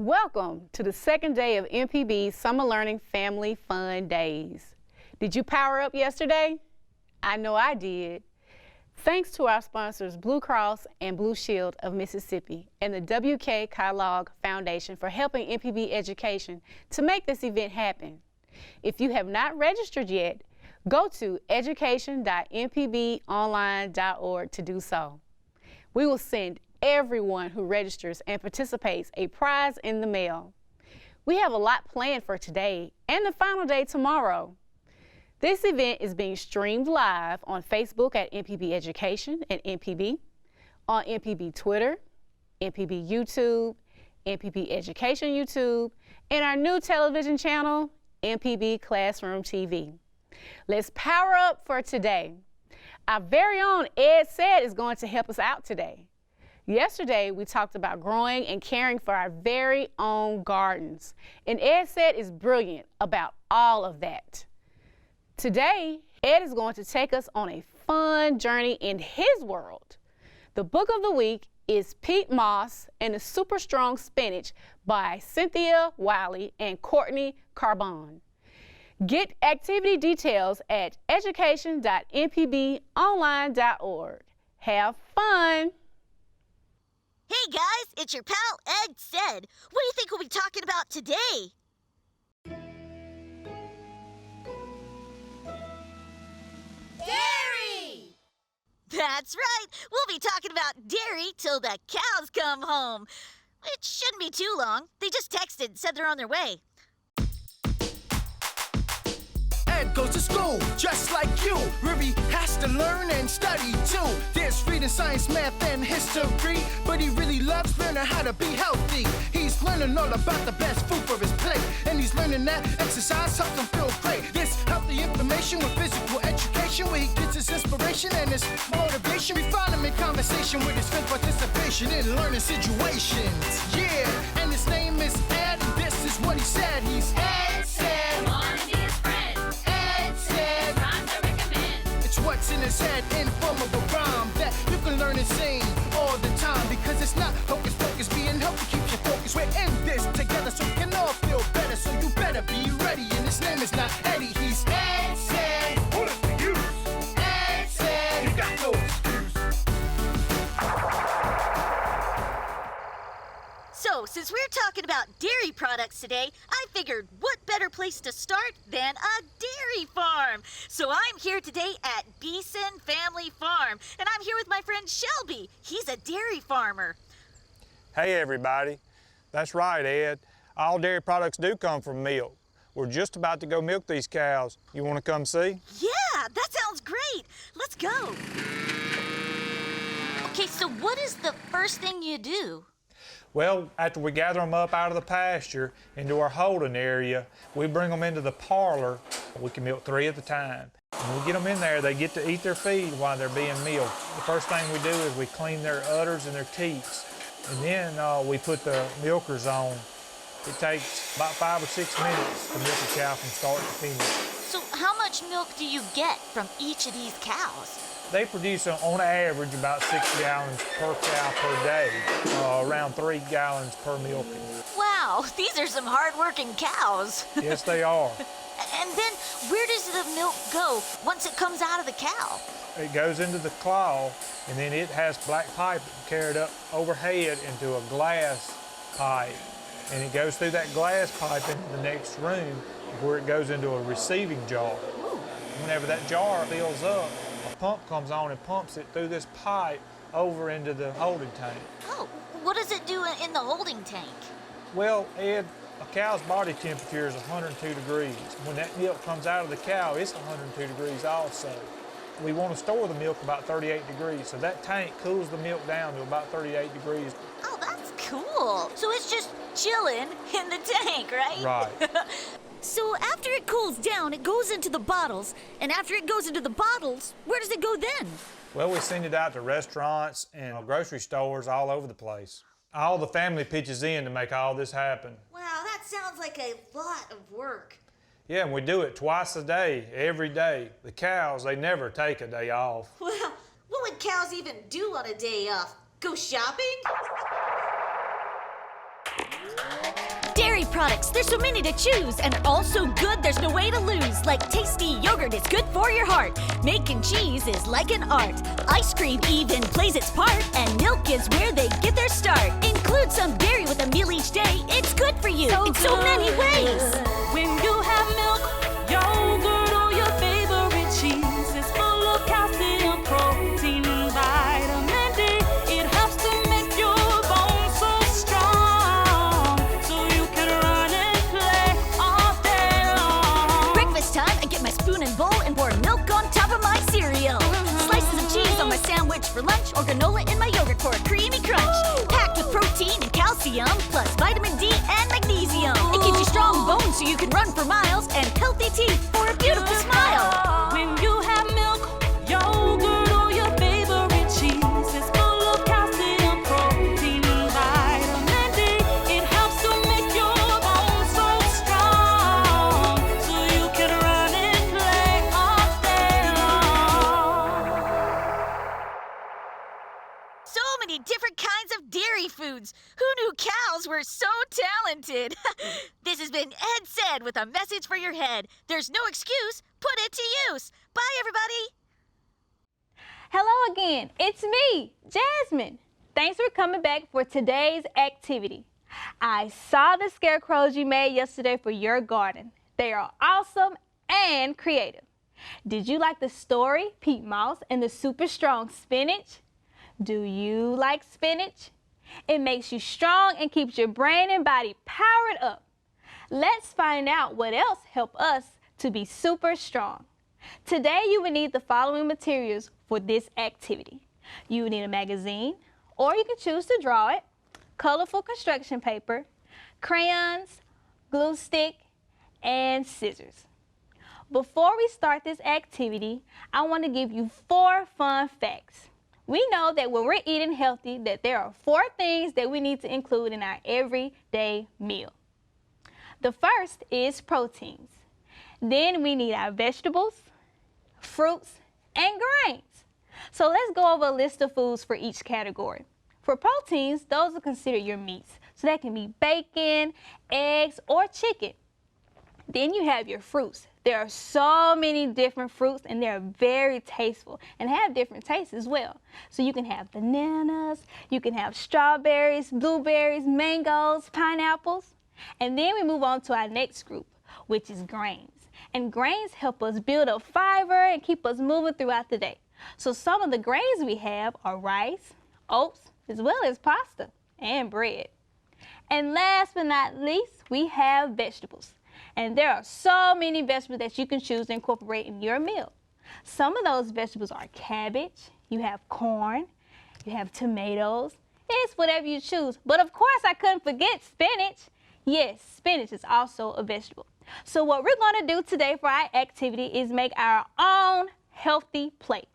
Welcome to the second day of MPB Summer Learning Family Fun Days. Did you power up yesterday? I know I did. Thanks to our sponsors Blue Cross and Blue Shield of Mississippi and the W.K. Kellogg Foundation for helping MPB education to make this event happen. If you have not registered yet, go to education.mpbonline.org to do so. We will send everyone who registers and participates a prize in the mail. We have a lot planned for today and the final day tomorrow. This event is being streamed live on Facebook at MPB Education and MPB, on MPB Twitter, MPB YouTube, MPB Education YouTube, and our new television channel, MPB Classroom TV. Let's power up for today. Our very own Ed Said is going to help us out today. Yesterday, we talked about growing and caring for our very own gardens, and Ed Said is brilliant about all of that. Today, Ed is going to take us on a fun journey in his world. The book of the week is Pete Moss and the Super Strong Spinach by Cynthia Wiley and Courtney Carbone. Get activity details at education.mpbonline.org. Have fun! Hey guys, it's your pal Ed Said. What do you think we'll be talking about today? Dairy! That's right, we'll be talking about dairy till the cows come home. It shouldn't be too long. They just texted and said they're on their way. Ed goes to school just like you, where he has to learn and study too. There's reading, science, math, and history, but he really loves learning how to be healthy. He's learning all about the best food for his plate, and he's learning that exercise helps him feel great. This healthy information with physical education, where he gets his inspiration and his motivation. We find him in conversation with his friends, participation in learning situations. Yeah, and his name is Ed, and this is what he said. He's Ed Said. What's in his head in form of a rhyme that you can learn and sing all the time, because it's not hocus pocus. Being healthy keeps you focused. We're in this together so we can all feel better, so you better be ready. And his name is not Eddie, he's Ed Said. What is the use? Ed Said. You got no excuse. So, since we're talking about dairy products today, I figured what better place to start than a dairy farm. So I'm here today at Beeson Family Farm, and I'm here with my friend Shelby. He's a dairy farmer. Hey everybody, that's right Ed. All dairy products do come from milk. We're just about to go milk these cows. You want to come see? Yeah, that sounds great. Let's go. Okay, so what is the first thing you do? Well, after we gather them up out of the pasture into our holding area, we bring them into the parlor. We can milk 3 at a time. When we get them in there, they get to eat their feed while they're being milked. The first thing we do is we clean their udders and their teats, and then we put the milkers on. It takes about 5 or 6 minutes to milk a cow from start to finish. So how much milk do you get from each of these cows? They produce, on average, about 6 gallons per cow per day, around 3 gallons per milking. Wow, these are some hard-working cows. Yes, they are. And then, where does the milk go once it comes out of the cow? It goes into the claw, and then it has black pipe carried up overhead into a glass pipe. And it goes through that glass pipe into the next room, where it goes into a receiving jar. Ooh. Whenever that jar fills up, a pump comes on and pumps it through this pipe over into the holding tank. Oh, what does it do in the holding tank? Well, Ed, a cow's body temperature is 102 degrees. When that milk comes out of the cow, it's 102 degrees also. We want to store the milk about 38 degrees, so that tank cools the milk down to about 38 degrees. Oh, that's cool. So it's just chilling in the tank, right? Right. So after it cools down, it goes into the bottles. And after it goes into the bottles, where does it go then? Well, we send it out to restaurants and grocery stores all over the place. All the family pitches in to make all this happen. Wow, that sounds like a lot of work. Yeah, and we do it twice a day, every day. The cows, they never take a day off. Well, what would cows even do on a day off? Go shopping? products. There's so many to choose, and they're all so good there's no way to lose. Like tasty yogurt is good for your heart. Making cheese is like an art. Ice cream even plays its part, and milk is where they get their start. Include some dairy with a meal each day. It's good for you in so many ways. When you have milk, yogurt, or your favorite cheese, it's full of calcium, protein, and vitamin D. It helps to make your bones so strong, so you can run and play all day long. Breakfast time, I get my spoon and bowl and pour milk on top of my cereal. Slices of cheese on my sandwich for lunch, or granola in my yogurt for a creamy crunch. Packed with protein and calcium, plus vitamin D and magnesium. It gives you strong bones so you can run for miles, and healthy teeth for a beautiful smile. When you have milk, yogurt, or your favorite cheese, it's full of calcium, protein, and vitamin D. It helps to make your bones so strong, so you can run and play all day long. So many different kinds of dairy foods. Who knew cows were so talented? This has been Ed Said with a message for your head. There's no excuse. Put it to use. Bye, everybody. Hello again, it's me, Jasmine. Thanks for coming back for today's activity. I saw the scarecrows you made yesterday for your garden. They are awesome and creative. Did you like the story, Pete Mouse and the super strong spinach? Do you like spinach? It makes you strong and keeps your brain and body powered up. Let's find out what else helps us to be super strong. Today you will need the following materials for this activity. You will need a magazine, or you can choose to draw it, colorful construction paper, crayons, glue stick, and scissors. Before we start this activity, I want to give you 4 fun facts. We know that when we're eating healthy, that there are 4 things that we need to include in our everyday meal. The first is proteins. Then we need our vegetables, fruits, and grains. So let's go over a list of foods for each category. For proteins, those are considered your meats. So that can be bacon, eggs, or chicken. Then you have your fruits. There are so many different fruits, and they're very tasteful and have different tastes as well. So you can have bananas, you can have strawberries, blueberries, mangoes, pineapples. And then we move on to our next group, which is grains. And grains help us build up fiber and keep us moving throughout the day. So some of the grains we have are rice, oats, as well as pasta and bread. And last but not least, we have vegetables. And there are so many vegetables that you can choose to incorporate in your meal. Some of those vegetables are cabbage, you have corn, you have tomatoes. It's whatever you choose. But of course, I couldn't forget spinach. Yes, spinach is also a vegetable. So what we're going to do today for our activity is make our own healthy plate.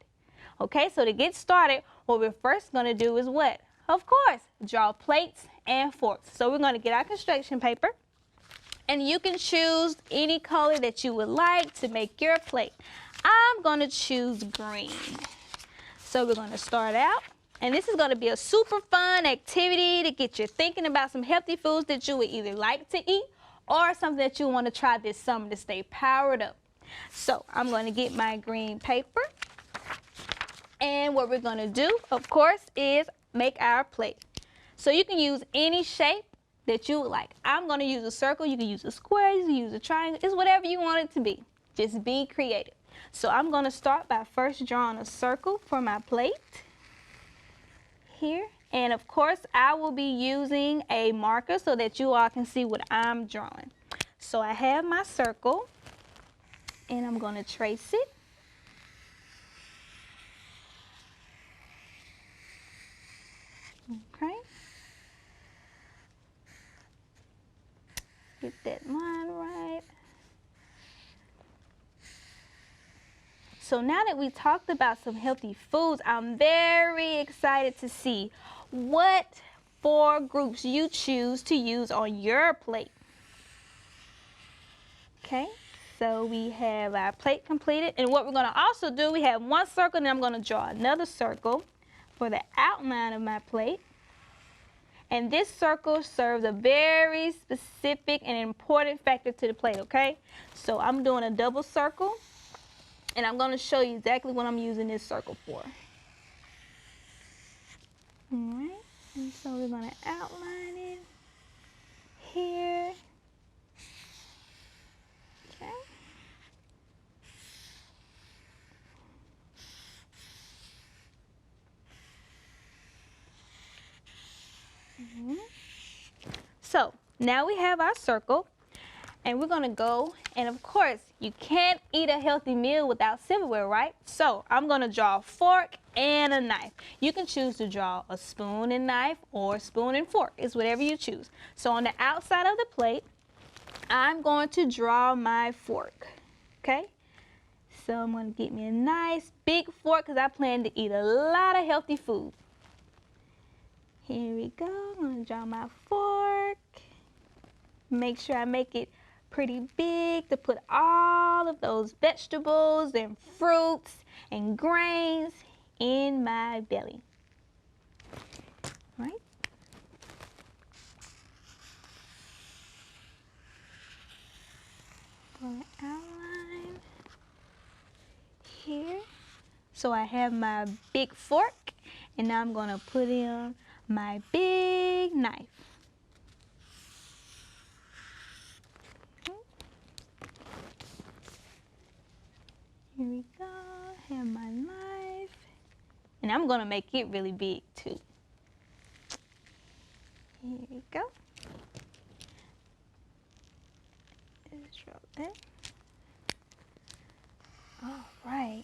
Okay, so to get started, what we're first going to do is what? Of course, draw plates and forks. So we're going to get our construction paper. And you can choose any color that you would like to make your plate. I'm going to choose green. So we're going to start out. And this is going to be a super fun activity to get you thinking about some healthy foods that you would either like to eat or something that you want to try this summer to stay powered up. So I'm going to get my green paper. And what we're going to do, of course, is make our plate. So you can use any shape that you would like. I'm going to use a circle. You can use a square. You can use a triangle. It's whatever you want it to be. Just be creative. So I'm going to start by first drawing a circle for my plate here. And of course, I will be using a marker so that you all can see what I'm drawing. So I have my circle, and I'm going to trace it. Okay. Get that line right. So now that we talked about some healthy foods, I'm very excited to see what 4 groups you choose to use on your plate. Okay, so we have our plate completed. And what we're going to also do, we have one circle, and I'm going to draw another circle for the outline of my plate. And this circle serves a very specific and important factor to the plate, okay? So I'm doing a double circle, and I'm gonna show you exactly what I'm using this circle for. All right, and so we're gonna outline it here. Okay. So now we have our circle, and we're gonna go, and of course, you can't eat a healthy meal without silverware, right? So I'm gonna draw a fork and a knife. You can choose to draw a spoon and knife or spoon and fork. It's whatever you choose. So on the outside of the plate, I'm going to draw my fork, okay? So I'm gonna get me a nice big fork because I plan to eat a lot of healthy food. Here we go, I'm gonna draw my fork. Make sure I make it pretty big to put all of those vegetables and fruits and grains in my belly. Right? Gonna outline here. So I have my big fork, and now I'm gonna put in my big knife. Here we go, have my knife, and I'm gonna make it really big too. Here we go. Let's drop that. All right.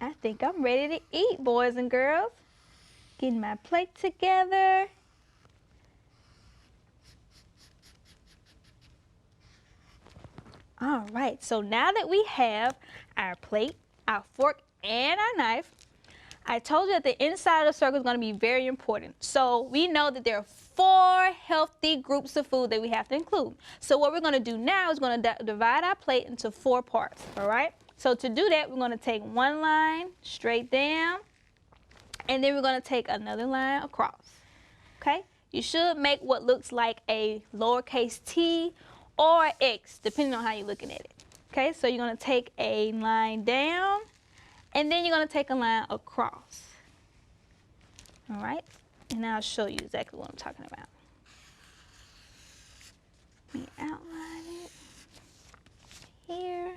I think I'm ready to eat, boys and girls. Getting my plate together. All right, so now that we have our plate, our fork, and our knife, I told you that the inside of the circle is going to be very important. So we know that there are 4 healthy groups of food that we have to include. So what we're going to do now is going to divide our plate into 4 parts, all right? So to do that, we're going to take one line straight down, and then we're going to take another line across, okay? You should make what looks like a lowercase t or X, depending on how you're looking at it. Okay, so you're gonna take a line down, and then you're gonna take a line across. All right, and I'll show you exactly what I'm talking about. Let me outline it here.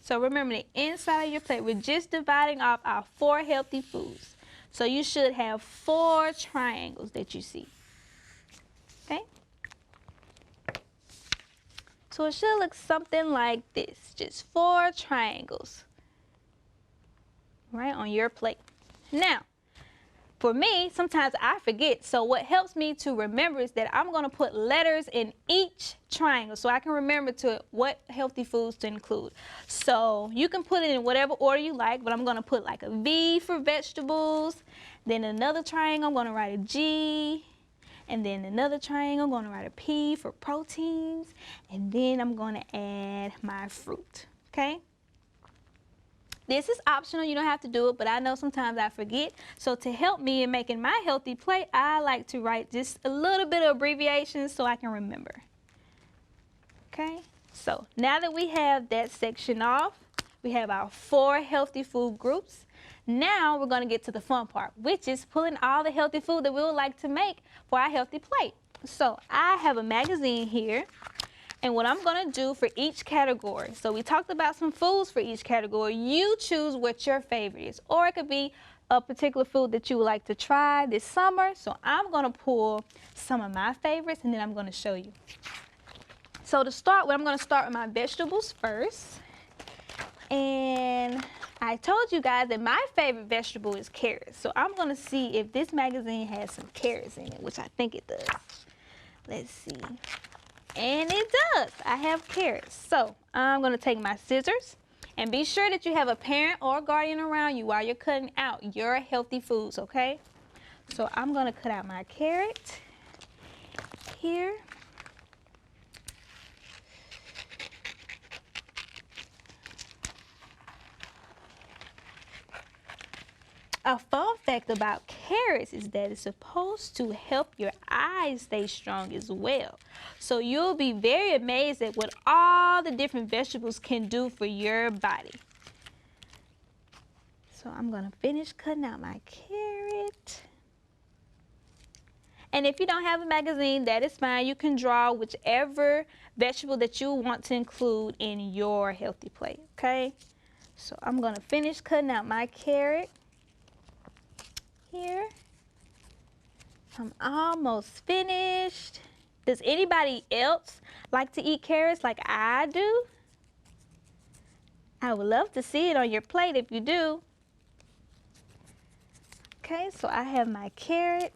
So remember, the inside of your plate, we're just dividing off our 4 healthy foods. So you should have 4 triangles that you see, okay? So it should look something like this, just 4 triangles, right, on your plate. Now, for me, sometimes I forget, so what helps me to remember is that I'm gonna put letters in each triangle so I can remember what healthy foods to include. So you can put it in whatever order you like, but I'm gonna put like a V for vegetables, then another triangle, I'm gonna write a G, and then another triangle, I'm gonna write a P for proteins, and then I'm gonna add my fruit, okay? This is optional, you don't have to do it, but I know sometimes I forget. So to help me in making my healthy plate, I like to write just a little bit of abbreviations so I can remember. Okay, so now that we have that section off, we have our 4 healthy food groups. Now we're gonna get to the fun part, which is pulling all the healthy food that we would like to make for our healthy plate. So I have a magazine here. And what I'm gonna do for each category, so we talked about some foods for each category. You choose what your favorite is, or it could be a particular food that you would like to try this summer. So I'm gonna pull some of my favorites, and then I'm gonna show you. So to start with, I'm gonna start with my vegetables first. And I told you guys that my favorite vegetable is carrots. So I'm gonna see if this magazine has some carrots in it, which I think it does. Let's see. And it does. I have carrots. So I'm going to take my scissors, and be sure that you have a parent or a guardian around you while you're cutting out your healthy foods, okay? So I'm going to cut out my carrot here. A fun fact about carrots is that it's supposed to help your eyes stay strong as well. So you'll be very amazed at what all the different vegetables can do for your body. So I'm gonna finish cutting out my carrot. And if you don't have a magazine, that is fine. You can draw whichever vegetable that you want to include in your healthy plate, okay? So I'm gonna finish cutting out my carrot here. I'm almost finished. Does anybody else like to eat carrots like I do? I would love to see it on your plate if you do. Okay, so I have my carrot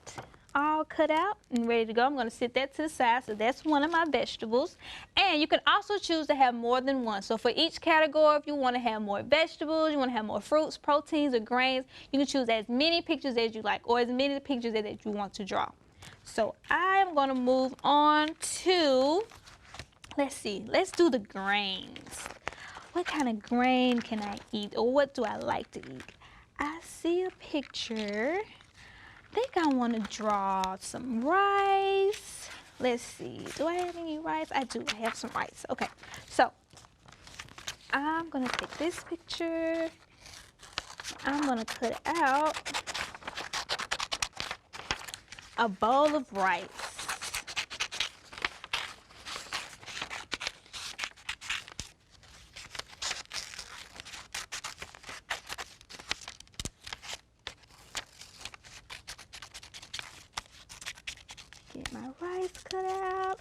all cut out and ready to go. I'm going to set that to the side. So that's one of my vegetables. And you can also choose to have more than one. So for each category, if you want to have more vegetables, you want to have more fruits, proteins, or grains, you can choose as many pictures as you like, or as many pictures that you want to draw. So I am going to move on to, let's see, let's do the grains. What kind of grain can I eat, or what do I like to eat? I see a picture. I think I want to draw some rice. Let's see, do I have any rice? I do, I have some rice. Okay, so I'm gonna take this picture. I'm gonna cut out a bowl of rice. Get my rice cut out.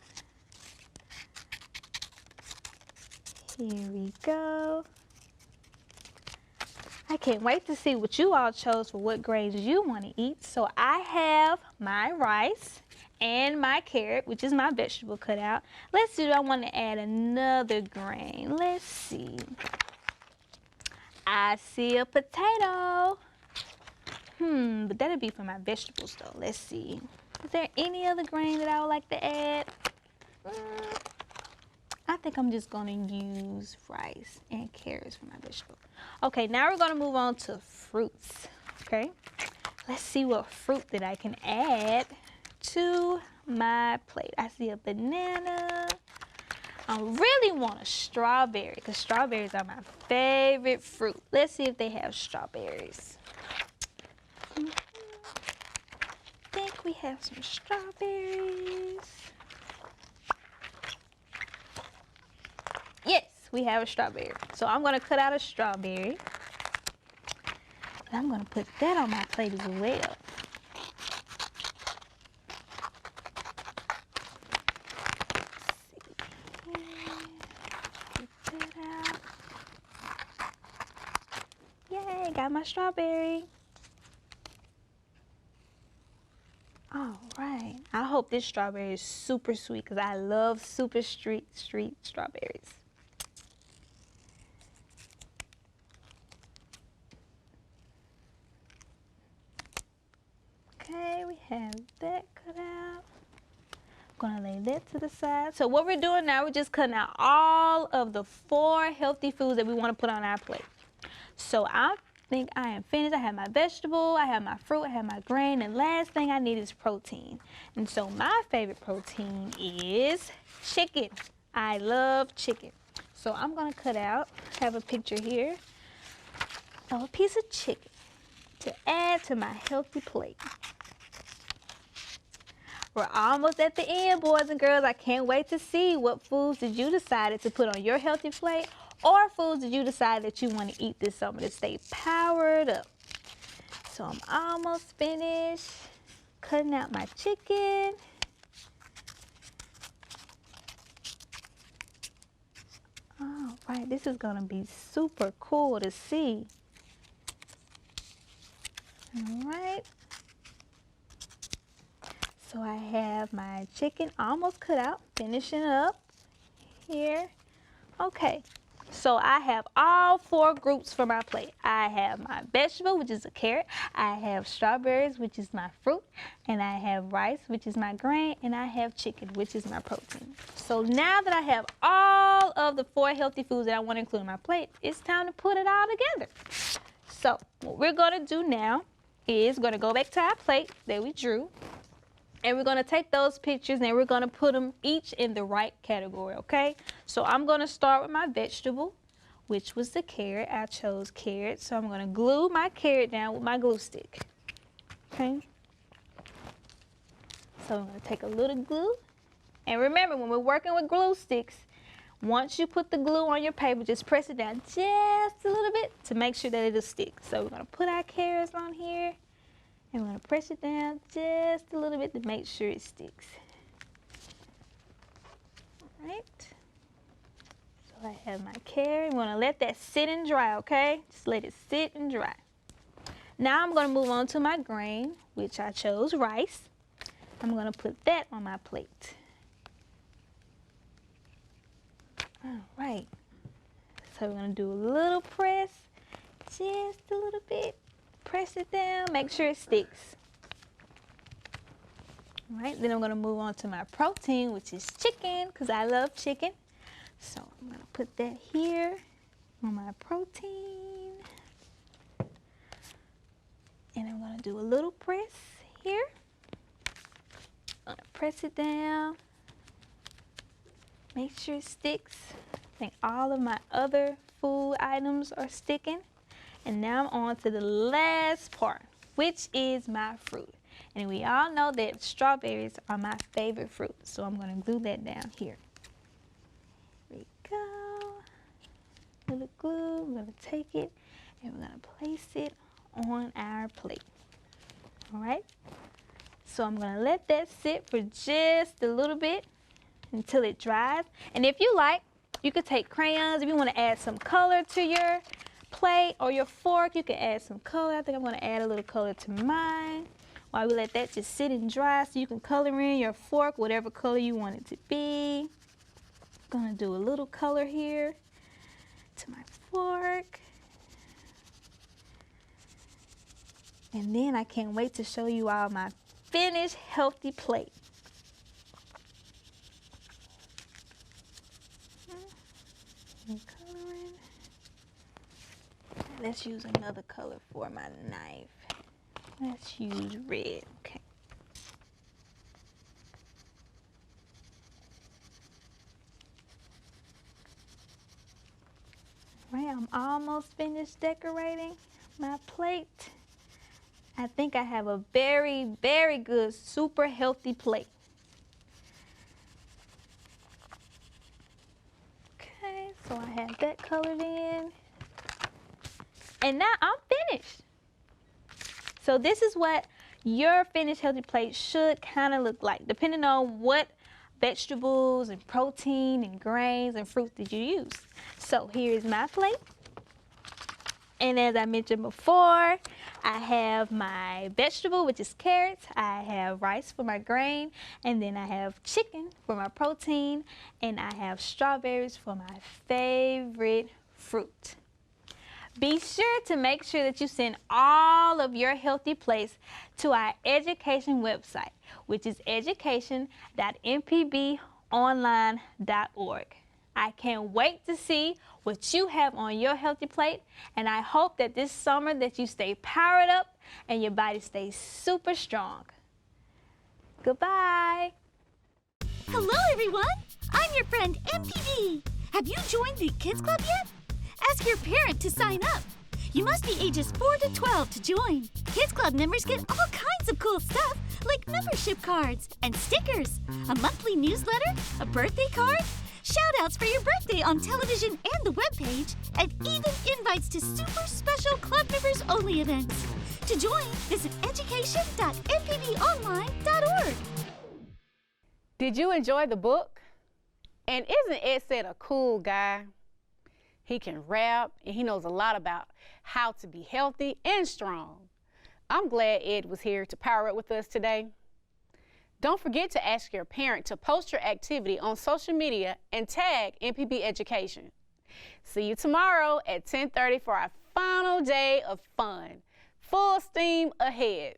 Here we go. I can't wait to see what you all chose for what grains you want to eat. So I have my rice and my carrot, which is my vegetable cut out. Let's see, do I want to add another grain? Let's see. I see a potato. But that'll be for my vegetables though. Let's see. Is there any other grain that I would like to add? I think I'm just gonna use rice and carrots for my vegetable. Okay, now we're gonna move on to fruits, okay? Let's see what fruit that I can add to my plate. I see a banana. I really want a strawberry because strawberries are my favorite fruit. Let's see if they have strawberries. I think we have some strawberries. Yes, we have a strawberry. So I'm gonna cut out a strawberry. And I'm gonna put that on my plate as well. Get that out. Yay, got my strawberry. All right, I hope this strawberry is super sweet because I love super sweet strawberries. Okay, we have that cut out. I'm gonna lay that to the side. So what we're doing now, we're just cutting out all of the 4 healthy foods that we want to put on our plate. So I think I am finished. I have my vegetable, I have my fruit, I have my grain, and last thing I need is protein. And so my favorite protein is chicken. I love chicken. So I'm gonna cut out, have a picture here of a piece of chicken to add to my healthy plate. We're almost at the end, boys and girls. I can't wait to see what foods did you decided to put on your healthy plate, or foods that you decide that you want to eat this summer to stay powered up. So I'm almost finished cutting out my chicken. All right, this is gonna be super cool to see. All right. So I have my chicken almost cut out, finishing up here. Okay, so I have all 4 groups for my plate. I have my vegetable, which is a carrot. I have strawberries, which is my fruit. And I have rice, which is my grain. And I have chicken, which is my protein. So now that I have all of the 4 healthy foods that I want to include in my plate, it's time to put it all together. So what we're gonna do now is going to go back to our plate that we drew. And we're going to take those pictures and we're going to put them each in the right category, okay? So I'm going to start with my vegetable, which was the carrot. I chose carrot. So I'm going to glue my carrot down with my glue stick, okay? So I'm going to take a little glue. And remember, when we're working with glue sticks, once you put the glue on your paper, just press it down just a little bit to make sure that it'll stick. So we're going to put our carrots on here. And we're going to press it down just a little bit to make sure it sticks. All right. So I have my carrot. I'm going to let that sit and dry, okay? Just let it sit and dry. Now I'm going to move on to my grain, which I chose rice. I'm going to put that on my plate. All right. So we're going to do a little press, just a little bit. Press it down, make sure it sticks. All right, then I'm going to move on to my protein, which is chicken, because I love chicken. So I'm going to put that here on my protein. And I'm going to do a little press here. I'm going to press it down. Make sure it sticks. I think all of my other food items are sticking. And now I'm on to the last part, which is my fruit. And we all know that strawberries are my favorite fruit. So I'm going to glue that down here. Here we go. Little glue. I'm going to take it and we're going to place it on our plate. All right. So I'm going to let that sit for just a little bit until it dries. And if you like, you could take crayons. If you want to add some color to your plate or your fork, you can add some color. I think I'm going to add a little color to mine while we let that just sit and dry so you can color in your fork whatever color you want it to be. I'm going to do a little color here to my fork. And then I can't wait to show you all my finished healthy plate. Coloring. Let's use another color for my knife. Let's use red, okay. All right, I'm almost finished decorating my plate. I think I have a very, very good, super healthy plate. Okay, so I have that colored in. And now I'm finished. So this is what your finished healthy plate should kind of look like, depending on what vegetables and protein and grains and fruit that you use. So here is my plate. And as I mentioned before, I have my vegetable, which is carrots. I have rice for my grain. And then I have chicken for my protein. And I have strawberries for my favorite fruit. Be sure to make sure that you send all of your healthy plates to our education website, which is education.mpbonline.org. I can't wait to see what you have on your healthy plate, and I hope that this summer that you stay powered up and your body stays super strong. Goodbye. Hello, everyone. I'm your friend MPB. Have you joined the Kids Club yet? Ask your parent to sign up. You must be ages 4 to 12 to join. Kids Club members get all kinds of cool stuff, like membership cards and stickers, a monthly newsletter, a birthday card, shout-outs for your birthday on television and the webpage, and even invites to super special club members-only events. To join, visit education.mpbonline.org. Did you enjoy the book? And isn't Ed Said a cool guy? He can rap, and he knows a lot about how to be healthy and strong. I'm glad Ed was here to power up with us today. Don't forget to ask your parent to post your activity on social media and tag MPB Education. See you tomorrow at 10:30 for our final day of fun. Full steam ahead.